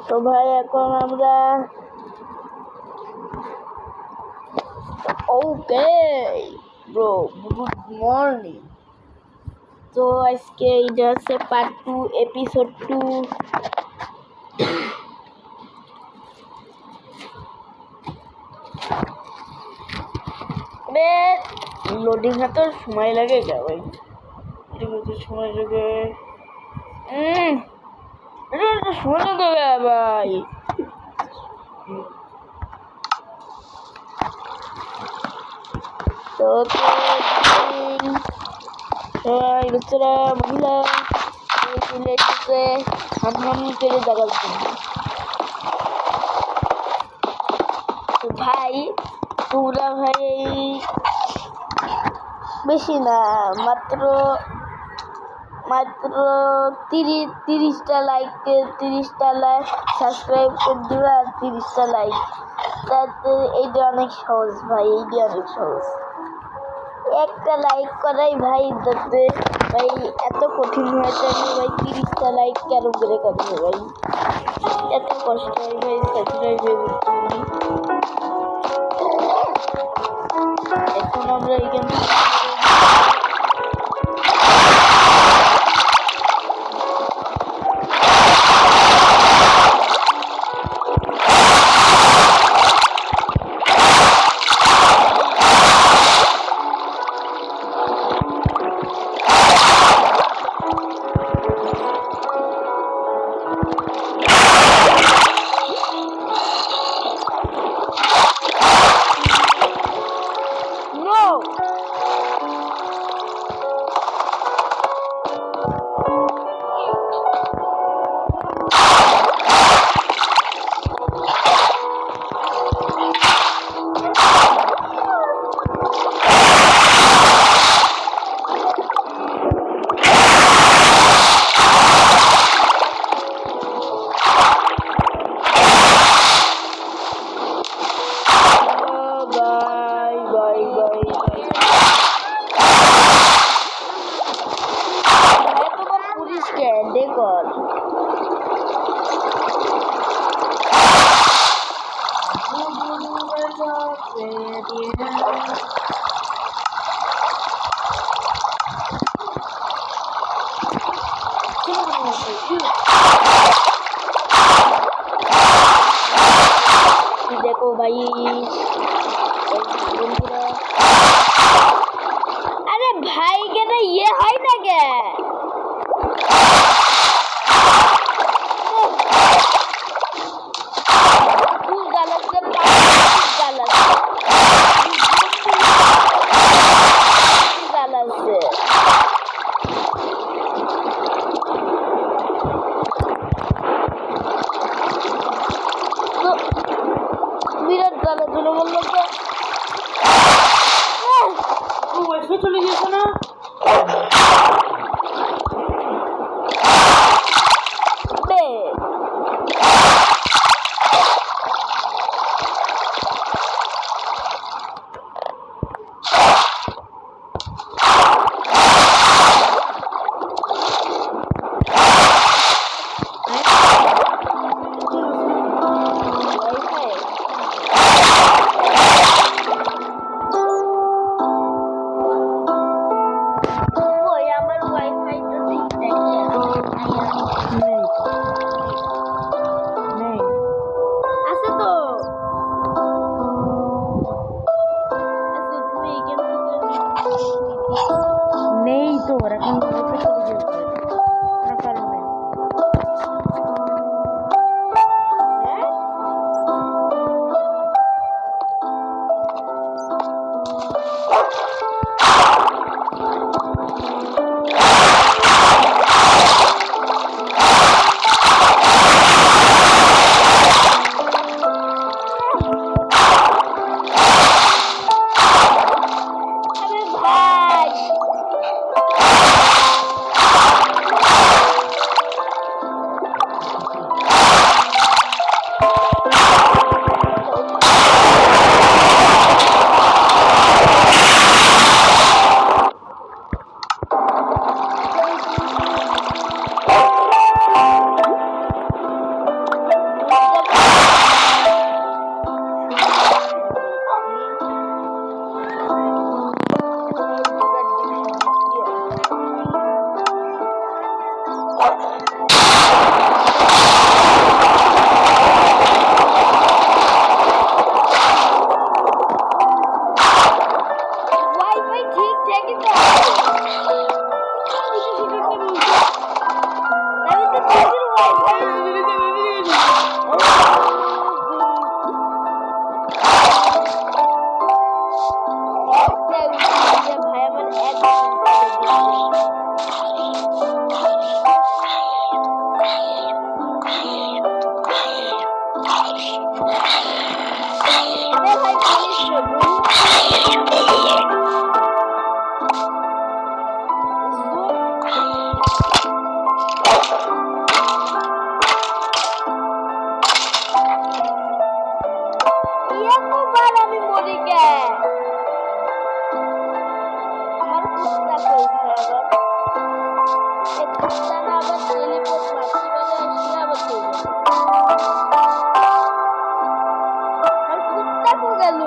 তো ভাই এখন আমরা ওকে ব্রো গুড মর্নিং। তো আজকে এটা হচ্ছে পার্ট 2 এপিসোড 2। লোডিং হতে সময় লাগে কে ভাই? সময় লাগে সময় লাগে ভাই। তো সবাই বাচ্চারা মহিলা মিলে এসেছে হামহামি করে দেখার জন্য। তো ভাই তোমরা ভাই বেশি না, মাত্র 30টা লাইক সাবস্ক্রাইব করে দিবা আর 30টা লাইক। তাতে এইটা অনেক সহজ ভাই, এইটা অনেক সহজ। একটা লাইক করাই ভাই তাতে ভাই এত কঠিন হয়ে থাকে ভাই। 30টা লাইক কেন করে করবে ভাই, এত কষ্ট হয় ভাই সাবস্ক্রাইব এখন আমরা এখানে देखो भाई अरे भाई के ना ये है ना क्या गलत से गलत से বিরাট গালা তুলে বললো তো চলে গেছে না। वाईफाई ठीक ठाक ही तो ভাই আমার ভাই আমি মরে গে আমার কুত্তা কই ভাই আবার এই কুত্তা না আবার টেলিপোর্ট মারতে পারে আসলে আবার চলে আর কুত্তা কো গেল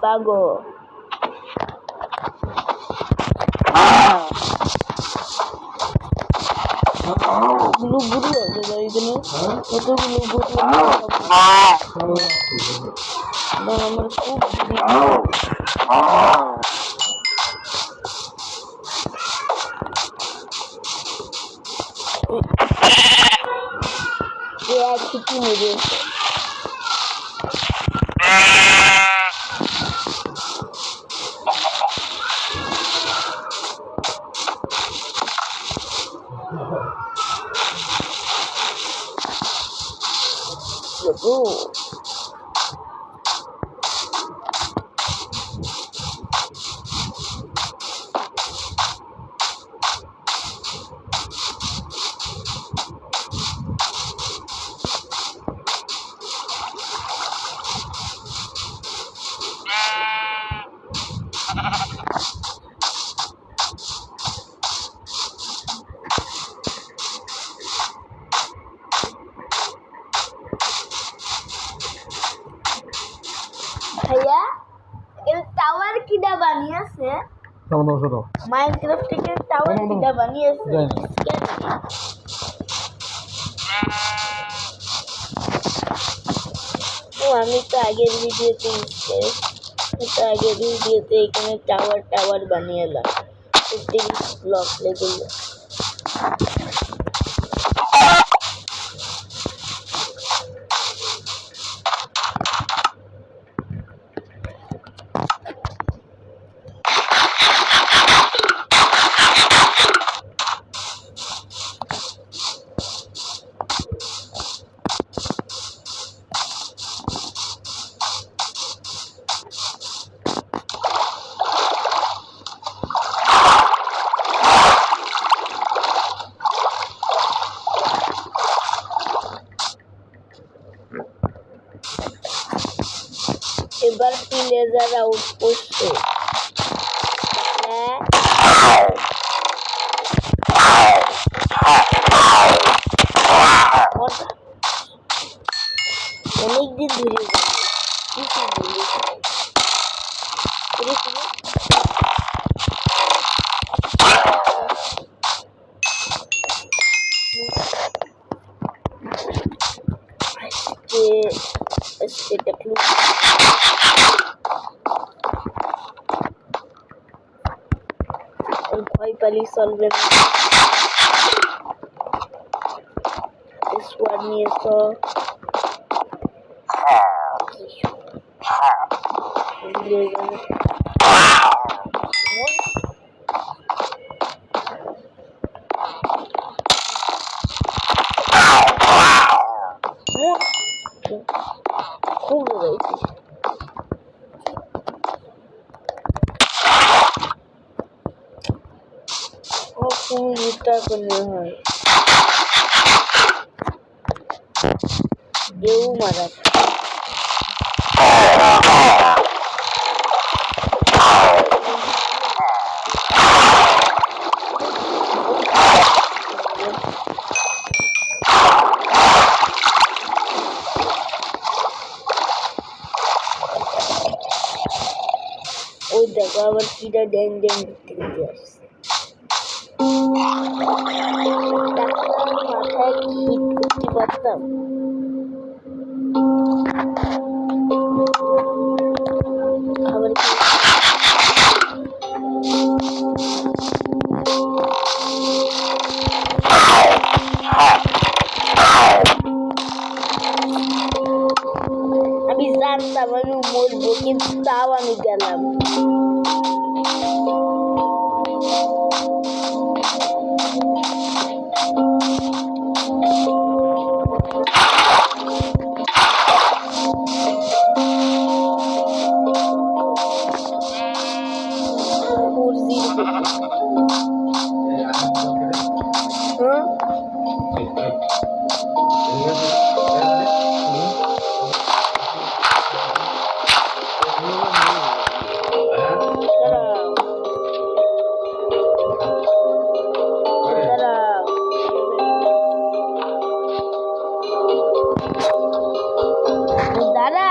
Pago. Bulu-bulu aja dari ini. Itu bulu-bulu. Nomorku. Ya, kita ini. ভাইয়া এর টাওয়ার কিডা বানিয়েছে? কেমন আছো তো? মাইনক্রাফট থেকে টাওয়ার কিডা বানিয়েছে? জানি না। আমি তো আগের ভিডিওতে এখানে টাওয়ার বানিয়ে এলাম 30 ব্লক লেগে। এবার প্লেজার আউটপোস্টে অনেকদিন ধরে সেটা ভয় পালি চলবে না। স্কোয়াড নিয়ে তো খুব রয়েছে। করলে হয় কেউ মারা ওই দেখো আবার কিটা ড্যাং ড্যাং দেখতে আসছে। মাথায় হিট করতে পারতাম। আবার কি আমি জানতাম আমি মরবো, কিন্তু তাও আমি গেলাম। দাঁড়া